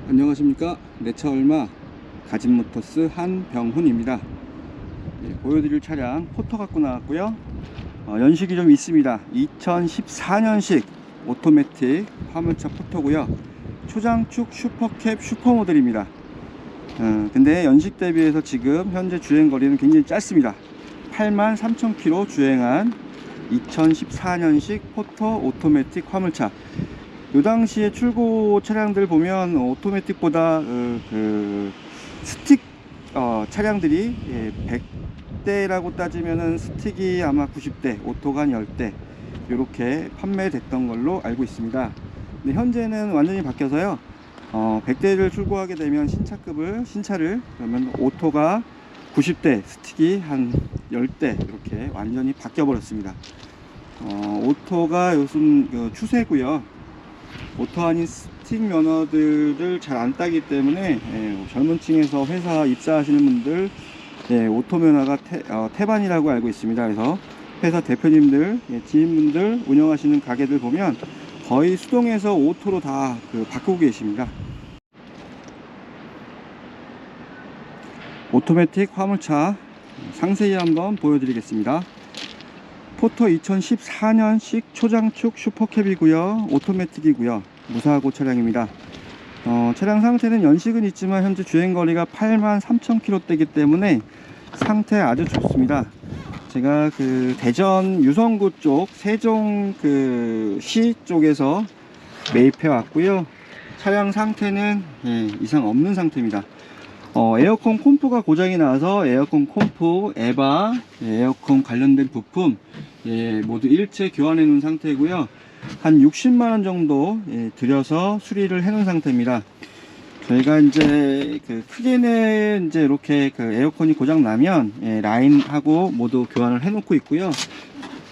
안녕하십니까. 내 차 얼마 가진모터스 한병훈입니다. 보여드릴 차량 포터 갖고 나왔고요. 연식이 좀 있습니다. 2014년식 오토매틱 화물차 포터고요. 초장축 슈퍼캡 슈퍼모델입니다. 근데 연식 대비해서 지금 현재 주행거리는 굉장히 짧습니다. 83,000km 주행한 2014년식 포터 오토매틱 화물차. 요 당시에 출고 차량들 보면 오토매틱보다 스틱 차량들이 100대라고 따지면은 스틱이 아마 90대, 오토가 한 10대 이렇게 판매됐던 걸로 알고 있습니다. 근데 현재는 완전히 바뀌어서요. 100대를 출고하게 되면 신차를 그러면 오토가 90대, 스틱이 한 10대 이렇게 완전히 바뀌어 버렸습니다. 오토가 요즘 추세고요. 오토 아닌 스틱 면허들을 잘 안 따기 때문에 젊은 층에서 회사 입사하시는 분들 오토 면허가 태반이라고 알고 있습니다. 그래서 회사 대표님들, 지인분들 운영하시는 가게들 보면 거의 수동에서 오토로 다 바꾸고 계십니다. 오토매틱 화물차 상세히 한번 보여드리겠습니다. 포터 2014년식 초장축 슈퍼캡이고요. 오토매틱이고요. 무사고 차량입니다. 차량 상태는 연식은 있지만 현재 주행거리가 83,000km대이기 때문에 상태 아주 좋습니다. 제가 대전 유성구 쪽 세종 시 쪽에서 매입해 왔고요. 차량 상태는 이상 없는 상태입니다. 에어컨 콤프가 고장이 나서 에어컨 콤프, 에바, 에어컨 관련된 부품 모두 일체 교환해 놓은 상태고요. 한 60만원 정도 들여서 수리를 해 놓은 상태입니다. 저희가 이제 크게는 이제 이렇게 에어컨이 고장 나면 라인하고 모두 교환을 해 놓고 있고요.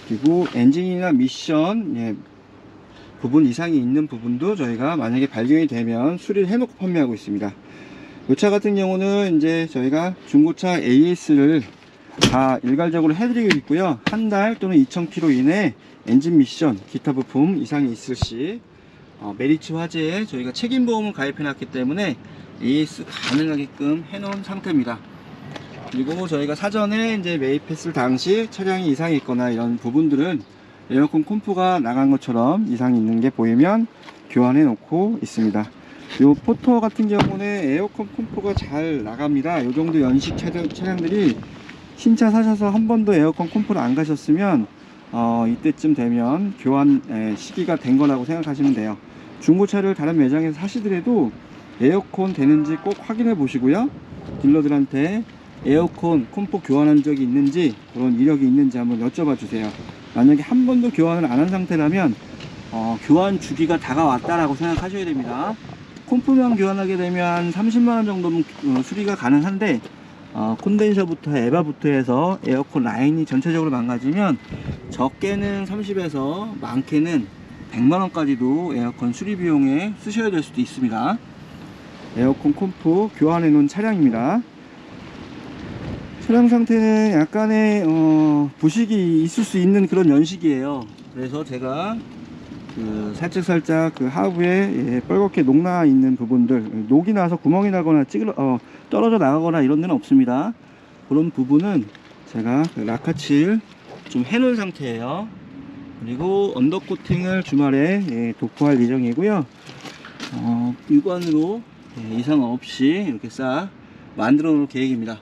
그리고 엔진이나 미션 부분 이상이 있는 부분도 저희가 만약에 발견이 되면 수리를 해 놓고 판매하고 있습니다. 이 차 같은 경우는 이제 저희가 중고차 AS를 다 일괄적으로 해드리고 있고요. 한 달 또는 2,000km 이내 엔진 미션, 기타 부품 이상이 있을 시 메리츠 화재에 저희가 책임보험을 가입해 놨기 때문에 AS 가능하게끔 해놓은 상태입니다. 그리고 저희가 사전에 이제 매입했을 당시 차량이 이상이 있거나 이런 부분들은 에어컨 콤프가 나간 것처럼 이상이 있는 게 보이면 교환해 놓고 있습니다. 요 포터 같은 경우는 에어컨 콤프가 잘 나갑니다. 요 정도 연식 차량들이 신차 사셔서 한 번도 에어컨 콤프를 안 가셨으면 이때쯤 되면 교환 시기가 된 거라고 생각하시면 돼요. 중고차를 다른 매장에서 사시더라도 에어컨 되는지 꼭 확인해 보시고요. 딜러들한테 에어컨 콤프 교환한 적이 있는지, 그런 이력이 있는지 한번 여쭤봐 주세요. 만약에 한 번도 교환을 안 한 상태라면 교환 주기가 다가왔다라고 생각하셔야 됩니다. 콤프만 교환하게 되면 30만원 정도면 수리가 가능한데 콘덴서부터 에바부터 해서 에어컨 라인이 전체적으로 망가지면 적게는 30에서 많게는 100만원까지도 에어컨 수리 비용에 쓰셔야 될 수도 있습니다. 에어컨 콤프 교환해 놓은 차량입니다. 차량 상태는 약간의 부식이 있을 수 있는 그런 연식이에요. 그래서 제가 살짝 하부에 뻘겋게 녹나 있는 부분들, 녹이 나서 구멍이 나거나 떨어져 나가거나 이런 데는 없습니다. 그런 부분은 제가 락카칠 좀 해놓은 상태예요. 그리고 언더코팅을 주말에 도포할 예정이고요. 육안으로 이상 없이 이렇게 싹 만들어 놓을 계획입니다.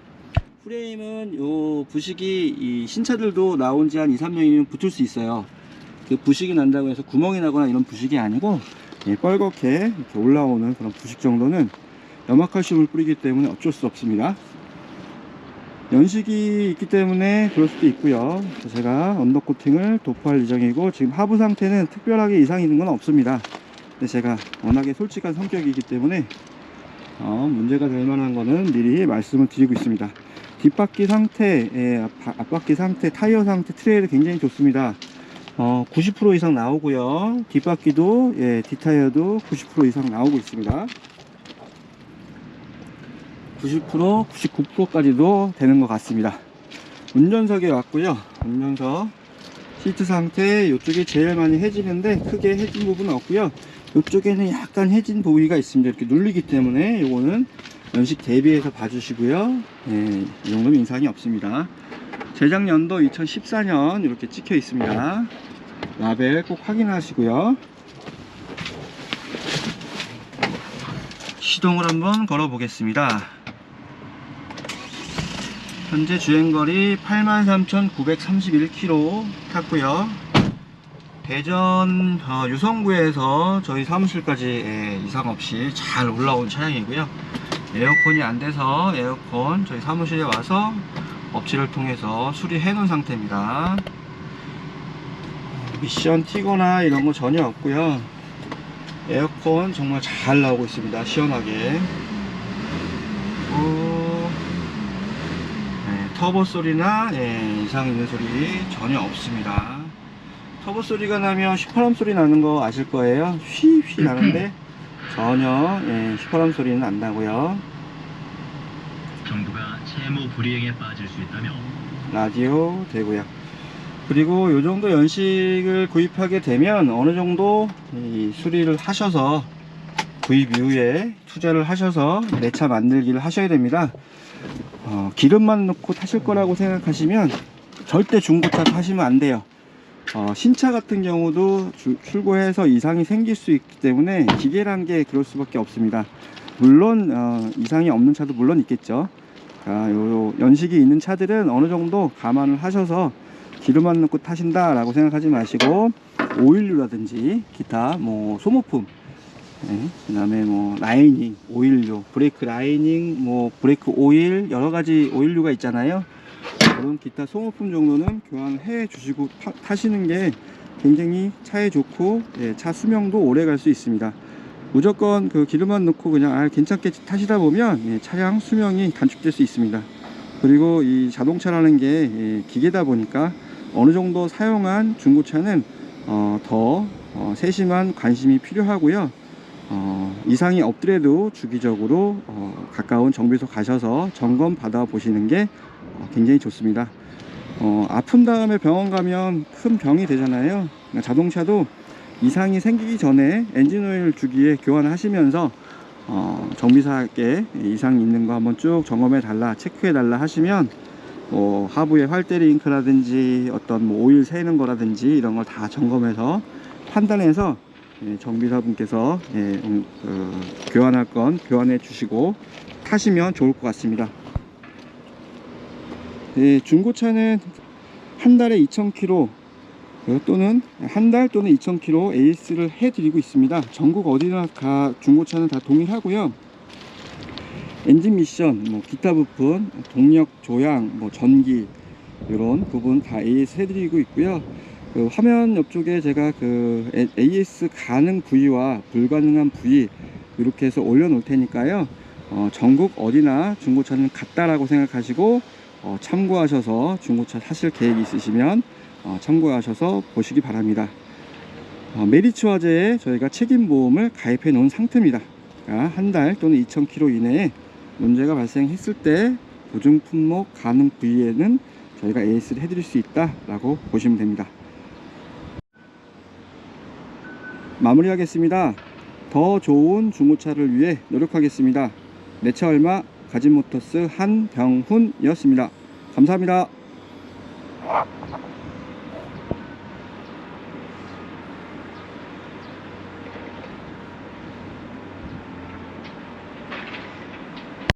프레임은 요 부식이 이 신차들도 나온 지 한 2-3년이면 붙을 수 있어요. 그 부식이 난다고 해서 구멍이 나거나 이런 부식이 아니고 뻘겋게 이렇게 올라오는 그런 부식 정도는 염화칼슘을 뿌리기 때문에 어쩔 수 없습니다. 연식이 있기 때문에 그럴 수도 있고요. 제가 언더코팅을 도포할 예정이고, 지금 하부 상태는 특별하게 이상이 있는 건 없습니다. 근데 제가 워낙에 솔직한 성격이기 때문에 문제가 될 만한 거는 미리 말씀을 드리고 있습니다. 뒷바퀴 상태, 앞바퀴 상태, 타이어 상태, 트레일이 굉장히 좋습니다. 90% 이상 나오고요. 뒷바퀴도 뒷타이어도 90% 이상 나오고 있습니다. 90%, 99%까지도 되는 것 같습니다. 운전석에 왔고요. 운전석 시트 상태, 이쪽이 제일 많이 해지는데 크게 해진 부분은 없고요. 이쪽에는 약간 해진 부위가 있습니다. 이렇게 눌리기 때문에 요거는 연식 대비해서 봐주시고요. 이 정도면 이상이 없습니다. 제작 연도 2014년 이렇게 찍혀 있습니다. 라벨 꼭 확인하시고요. 시동을 한번 걸어 보겠습니다. 현재 주행거리 83,931km 탔고요. 대전 유성구에서 저희 사무실까지 이상 없이 잘 올라온 차량이고요. 에어컨이 안 돼서 에어컨 저희 사무실에 와서 업체를 통해서 수리해 놓은 상태입니다. 미션 튀거나 이런 거 전혀 없고요. 에어컨 정말 잘 나오고 있습니다. 시원하게. 터보 소리나 이상 있는 소리 전혀 없습니다. 터보 소리가 나면 휘파람 소리 나는 거 아실 거예요. 휘휘 나는데 전혀 휘파람 소리는 안 나고요. 정부가 채무 불이행에 빠질 수 있다며 라디오 되고요. 그리고 요 정도 연식을 구입하게 되면 어느 정도 수리를 하셔서 구입 이후에 투자를 하셔서 내 차 만들기를 하셔야 됩니다. 기름만 넣고 타실 거라고 생각하시면 절대 중고차 타시면 안 돼요. 신차 같은 경우도 출고해서 이상이 생길 수 있기 때문에 기계란 게 그럴 수밖에 없습니다. 물론 이상이 없는 차도 물론 있겠죠. 요 연식이 있는 차들은 어느 정도 감안을 하셔서 기름만 넣고 타신다 라고 생각하지 마시고 오일류라든지 기타 뭐 소모품, 그 다음에 뭐 라이닝, 오일류, 브레이크 라이닝, 뭐 브레이크 오일, 여러가지 오일류가 있잖아요. 그런 기타 소모품 정도는 교환을 해 주시고 타시는 게 굉장히 차에 좋고 차 수명도 오래 갈 수 있습니다. 무조건 그 기름만 넣고 그냥 괜찮게 타시다 보면 차량 수명이 단축될 수 있습니다. 그리고 이 자동차라는 게 기계다 보니까 어느 정도 사용한 중고차는 더 세심한 관심이 필요하고요. 이상이 없더라도 주기적으로 가까운 정비소 가셔서 점검 받아 보시는 게 굉장히 좋습니다. 아픈 다음에 병원 가면 큰 병이 되잖아요. 자동차도 이상이 생기기 전에 엔진오일 주기에 교환하시면서 정비사께 이상 있는 거 한번 쭉 점검해 달라, 체크해 달라 하시면 하부에 활대링크라든지 어떤 뭐 오일 새는 거라든지 이런 걸 다 점검해서 판단해서 정비사분께서 교환할 건 교환해 주시고 타시면 좋을 것 같습니다. 중고차는 한 달에 2,000km 또는 한 달 또는 2,000km AS를 해 드리고 있습니다. 전국 어디나 중고차는 다 동일하고요. 엔진 미션, 뭐 기타 부품, 동력 조향, 뭐 전기 이런 부분 다 AS 해드리고 있고요. 그 화면 옆쪽에 제가 그 AS 가능 부위와 불가능한 부위 이렇게 해서 올려놓을 테니까요. 전국 어디나 중고차는 같다라고 생각하시고 참고하셔서 중고차 사실 계획이 있으시면 참고하셔서 보시기 바랍니다. 메리츠 화재에 저희가 책임보험을 가입해 놓은 상태입니다. 한 달 또는 2,000km 이내에 문제가 발생했을 때 보증 품목 가능 부위에는 저희가 AS를 해드릴 수 있다 라고 보시면 됩니다. 마무리하겠습니다. 더 좋은 중고차를 위해 노력하겠습니다. 내 차 얼마 가진모터스 한병훈이었습니다. 감사합니다.